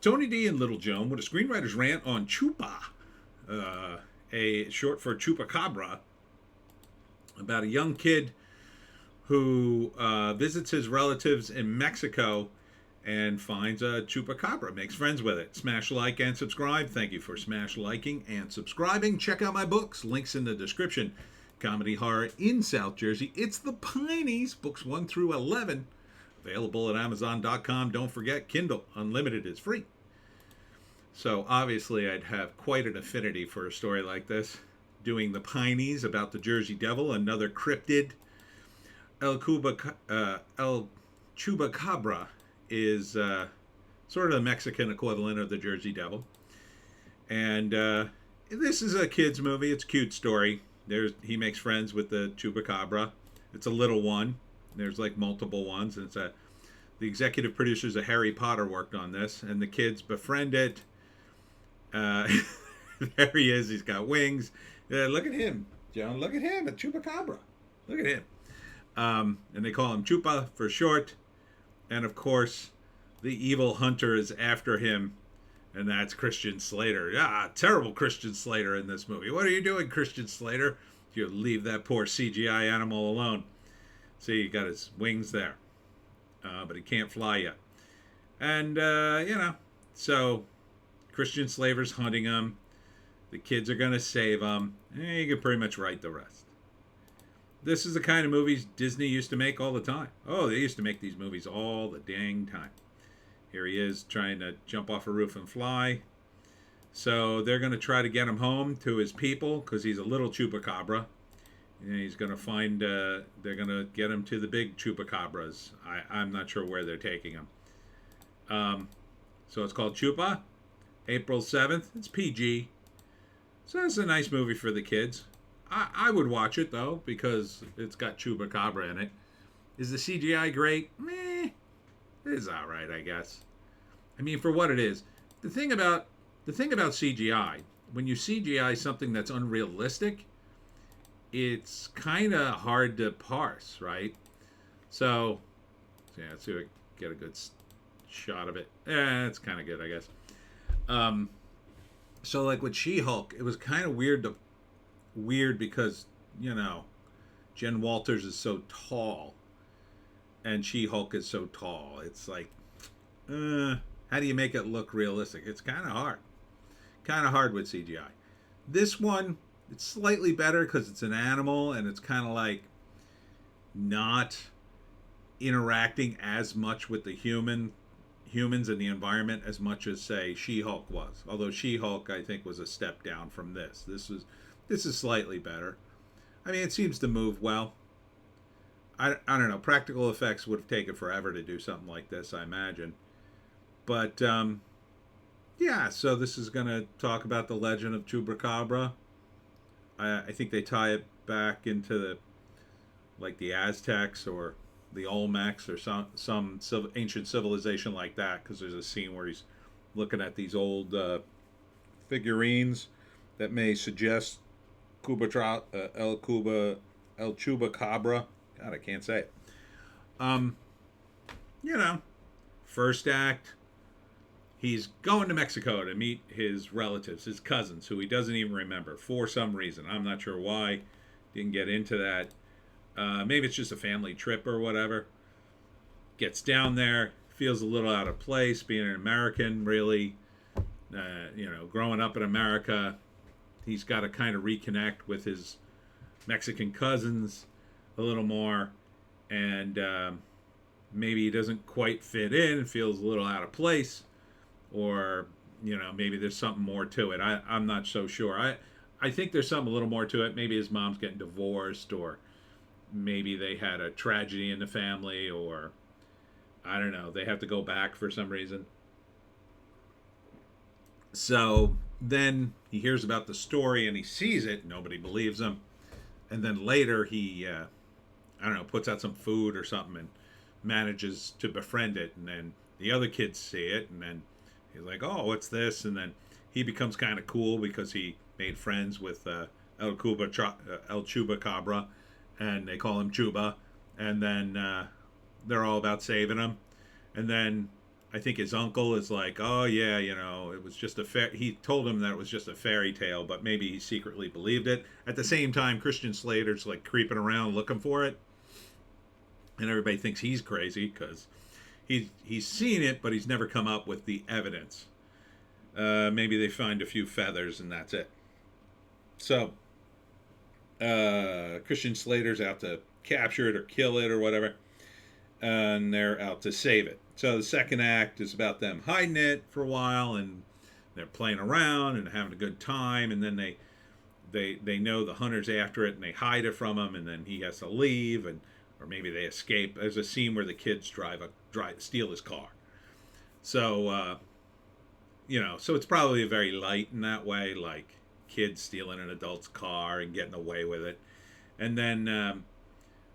Tony D and Little Joan with a screenwriter's rant on Chupa, a short for Chupacobra, about a young kid who visits his relatives in Mexico and finds a chupacabra, makes friends with it. Smash like and subscribe. Thank you for smash liking and subscribing. Check out my books, links in the description. Comedy horror in South Jersey. It's the Pineys, books 1 through 11. Available at Amazon.com. Don't forget, Kindle Unlimited is free. So obviously I'd have quite an affinity for a story like this. Doing the Pineys about the Jersey Devil, another cryptid. El Chupacabra is sort of the Mexican equivalent of the Jersey Devil. And this is a kid's movie. It's a cute story. He makes friends with the Chupacabra. It's a little one. There's like multiple ones. And the executive producers of Harry Potter worked on this. And the kids befriend it. There he is. He's got wings. Look at him, Joan. Look at him, a Chupacabra. Look at him. And they call him Chupa for short. And of course, the evil hunter is after him, and that's Christian Slater. Ah, terrible Christian Slater in this movie. What are you doing, Christian Slater? You leave that poor CGI animal alone. See, he got his wings there, but he can't fly yet. And, so Christian Slater's hunting him. The kids are going to save him. And you can pretty much write the rest. This is the kind of movies Disney used to make all the time. Oh, they used to make these movies all the dang time. Here he is trying to jump off a roof and fly. So they're going to try to get him home to his people because he's a little chupacabra. And he's going to find, they're going to get him to the big chupacabras. I'm not sure where they're taking him. So it's called Chupa, April 7th. It's PG. So it's a nice movie for the kids. I would watch it, though, because it's got Chupacabra in it. Is the CGI great? Meh. It's all right, I guess. I mean, for what it is. The thing about CGI, when you CGI something that's unrealistic, it's kind of hard to parse, right? So, yeah, let's see if I can get a good shot of it. Yeah, it's kind of good, I guess. So, like with She-Hulk, it was kind of weird because, Jen Walters is so tall and She-Hulk is so tall. It's like, how do you make it look realistic? It's kind of hard. Kind of hard with CGI. This one, it's slightly better because it's an animal and it's kind of like not interacting as much with the humans and the environment as much as, say, She-Hulk was. Although She-Hulk, I think, was a step down from this. This is slightly better. I mean, it seems to move well. I don't know. Practical effects would have taken forever to do something like this, I imagine. But, yeah, so this is going to talk about the legend of Chupacabra. I think they tie it back into the Aztecs or the Olmecs or some ancient civilization like that, because there's a scene where he's looking at these old figurines that may suggest El Chupacabra. God, I can't say it. First act, he's going to Mexico to meet his relatives, his cousins, who he doesn't even remember for some reason. I'm not sure why. Didn't get into that. Maybe it's just a family trip or whatever. Gets down there, feels a little out of place, being an American, really. Growing up in America, he's got to kind of reconnect with his Mexican cousins a little more, and maybe he doesn't quite fit in, feels a little out of place, or maybe there's something more to it. I'm not so sure. I think there's something a little more to it. Maybe his mom's getting divorced, or maybe they had a tragedy in the family, or I don't know, they have to go back for some reason. So then he hears about the story and he sees it. Nobody believes him. And then later he, puts out some food or something and manages to befriend it. And then the other kids see it. And then he's like, oh, what's this? And then he becomes kind of cool because he made friends with El Chupacabra. And they call him Chuba. And then they're all about saving him. And then I think his uncle is like, oh yeah, it was just he told him that it was just a fairy tale, but maybe he secretly believed it. At the same time, Christian Slater's like creeping around looking for it, and everybody thinks he's crazy because he's seen it, but he's never come up with the evidence. Maybe they find a few feathers and that's it. So Christian Slater's out to capture it or kill it or whatever, and they're out to save it. So the second act is about them hiding it for a while, and they're playing around and having a good time, and then they know the hunter's after it, and they hide it from him, and then he has to leave, and or maybe they escape. There's a scene where the kids steal his car. So so it's probably very light in that way, like kids stealing an adult's car and getting away with it. And then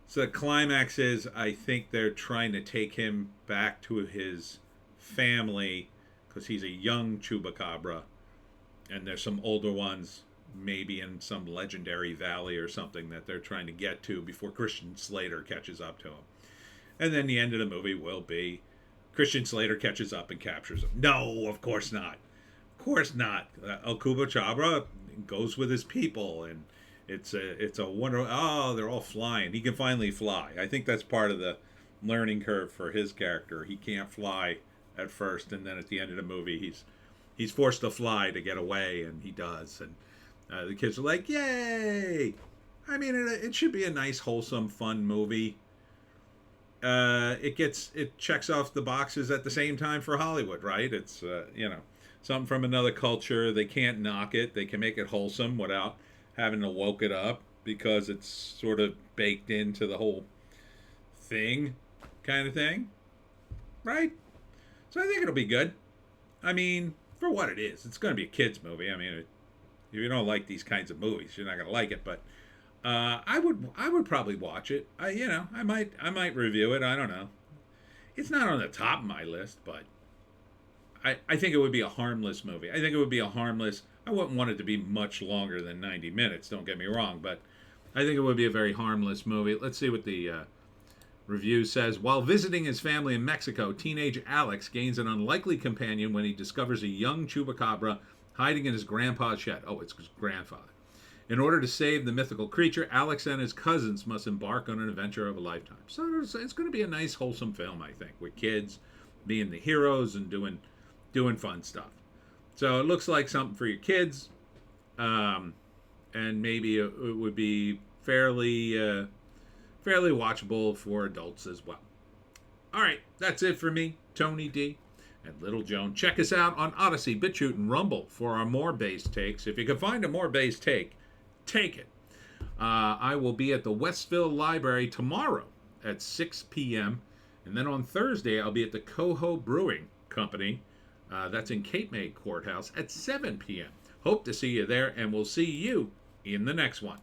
so the climax is, I think they're trying to take him back to his family because he's a young Chupacabra, and there's some older ones maybe in some legendary valley or something that they're trying to get to before Christian Slater catches up to him. And then the end of the movie will be Christian Slater catches up and captures him. No, of course not. Of course not. El Chupacabra goes with his people, and it's a wonder. Oh, they're all flying. He can finally fly. I think that's part of the learning curve for his character. He can't fly at first, and then at the end of the movie, he's forced to fly to get away, and he does. And the kids are like, "Yay!" I mean, it should be a nice, wholesome, fun movie. It checks off the boxes at the same time for Hollywood, right? It's something from another culture. They can't knock it. They can make it wholesome without having to woke it up because it's sort of baked into the whole thing, kind of thing, right? So I think it'll be good. I mean, for what it is, it's going to be a kids movie. I mean, if you don't like these kinds of movies, you're not going to like it. But I would probably watch it. I might review it. I don't know. It's not on the top of my list, but I think it would be a harmless movie. I think it would be a harmless. I wouldn't want it to be much longer than 90 minutes. Don't get me wrong, but I think it would be a very harmless movie. Let's see what the review says. While visiting his family in Mexico, teenage Alex gains an unlikely companion when he discovers a young Chupacabra hiding in his grandpa's shed. Oh, it's his grandfather. In order to save the mythical creature, Alex and his cousins must embark on an adventure of a lifetime. So it's going to be a nice, wholesome film, I think, with kids being the heroes and doing fun stuff. So it looks like something for your kids, and maybe it would be fairly watchable for adults as well. All right, that's it for me, Tony D and Little Joan. Check us out on Odysee, Bitchute, and Rumble for our more bass takes. If you can find a more bass take it. I will be at the Westville Library tomorrow at 6 p.m. And then on Thursday, I'll be at the Coho Brewing Company. That's in Cape May Courthouse at 7 p.m. Hope to see you there, and we'll see you in the next one.